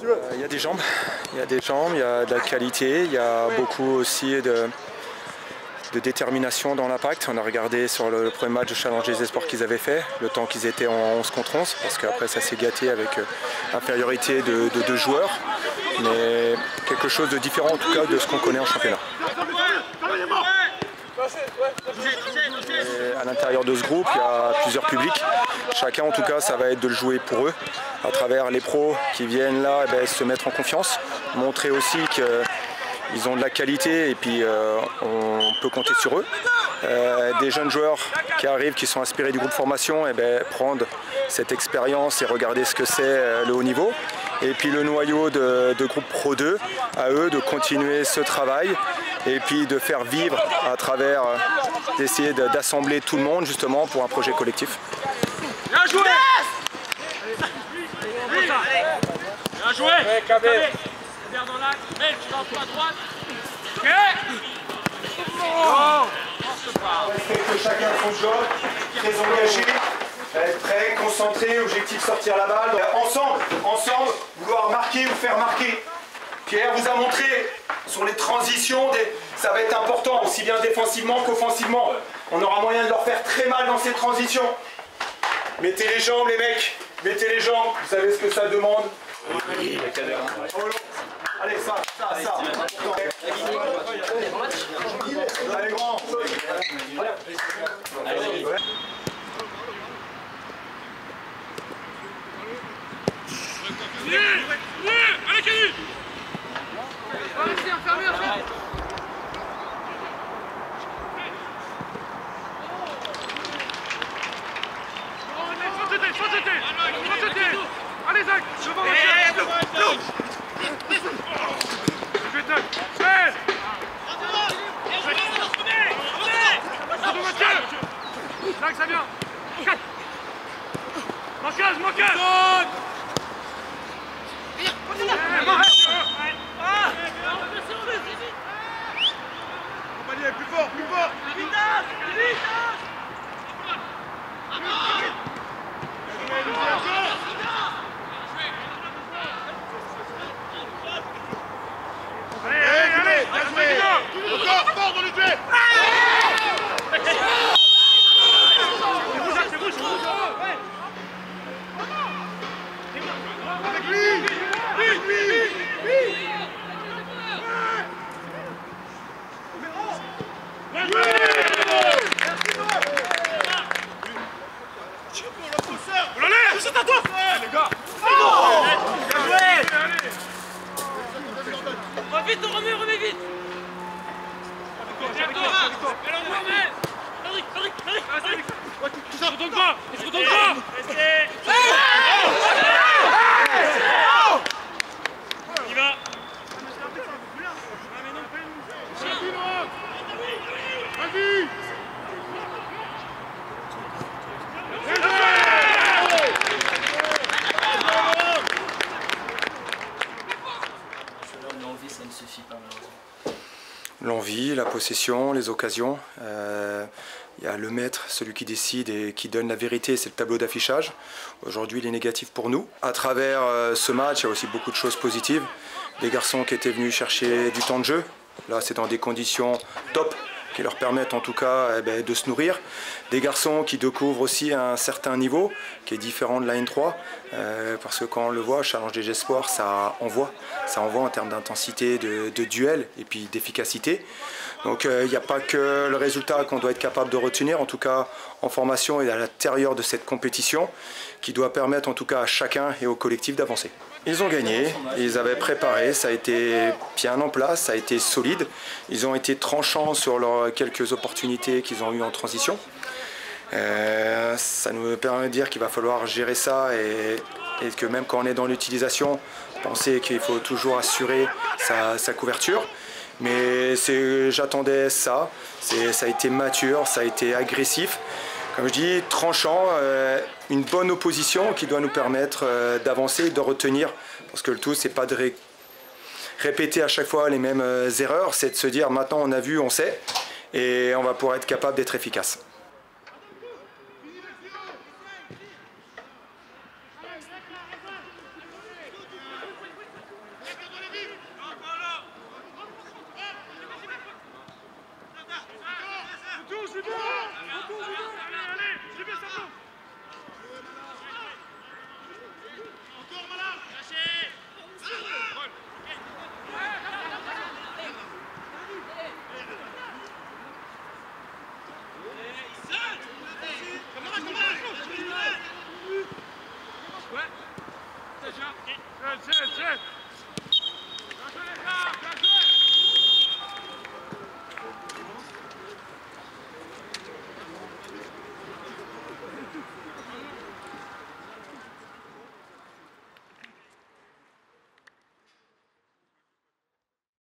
Il y a des jambes, il y a de la qualité, il y a beaucoup aussi de détermination dans l'impact. On a regardé sur le premier match de Challenge des Espoirs qu'ils avaient fait, le temps qu'ils étaient en 11 contre 11, parce qu'après ça s'est gâté avec infériorité de 2 joueurs, mais quelque chose de différent en tout cas de ce qu'on connaît en championnat. Et à l'intérieur de ce groupe, il y a plusieurs publics. Chacun, en tout cas, ça va être de le jouer pour eux, à travers les pros qui viennent là se mettre en confiance, montrer aussi qu'ils ont de la qualité et puis on peut compter sur eux. Des jeunes joueurs qui arrivent, qui sont inspirés du groupe formation, prendre cette expérience et regarder ce que c'est le haut niveau. Et puis le noyau de groupe Pro 2, à eux de continuer ce travail et puis de faire vivre à travers, d'essayer d'assembler tout le monde justement pour un projet collectif. Bien joué! Bien joué! Bien dans l'axe, mais tu lances pas à droite. Ok! Respecte chacun son job, très engagé, être prêt, concentré, objectif sortir la balle. Ensemble, vouloir marquer ou faire marquer. Pierre vous a montré sur les transitions, ça va être important, aussi bien défensivement qu'offensivement. On aura moyen de leur faire très mal dans ces transitions. Mettez les jambes les mecs, mettez les jambes, vous savez ce que ça demande. Allez, ça. Allez, grand. Allez, Kenny! Allez, fermez, allez Zach, devant Zach, ça vient. Manquage. Compagnie, plus fort. Allez, encore fort dans le duel. C'est rouge. Avec lui. C'est à toi. Les gars. Remets vite. Il se retourne pas. Il va. Vas-y. L'envie, ça ne suffit pas malheureusement. L'envie, la possession, les occasions. Il y a le maître, celui qui décide et qui donne la vérité, c'est le tableau d'affichage. Aujourd'hui, il est négatif pour nous. À travers ce match, il y a aussi beaucoup de choses positives. Des garçons qui étaient venus chercher du temps de jeu. Là, c'est dans des conditions top qui leur permettent en tout cas de se nourrir. Des garçons qui découvrent aussi un certain niveau qui est différent de la N3 parce que quand on le voit, Challenge des Espoirs, ça envoie en termes d'intensité, de duel et puis d'efficacité. Donc il n'y a pas que le résultat qu'on doit être capable de retenir, en tout cas en formation et à l'intérieur de cette compétition, qui doit permettre en tout cas à chacun et au collectif d'avancer. Ils ont gagné, ils avaient préparé, ça a été bien en place, ça a été solide. Ils ont été tranchants sur leurs quelques opportunités qu'ils ont eues en transition. Ça nous permet de dire qu'il va falloir gérer ça et que même quand on est dans l'utilisation, penser qu'il faut toujours assurer sa couverture. Mais j'attendais ça, ça a été mature, ça a été agressif. Comme je dis, tranchant, une bonne opposition qui doit nous permettre d'avancer et de retenir. Parce que le tout, c'est pas de répéter à chaque fois les mêmes erreurs, c'est de se dire maintenant on a vu, on sait, et on va pouvoir être capable d'être efficace.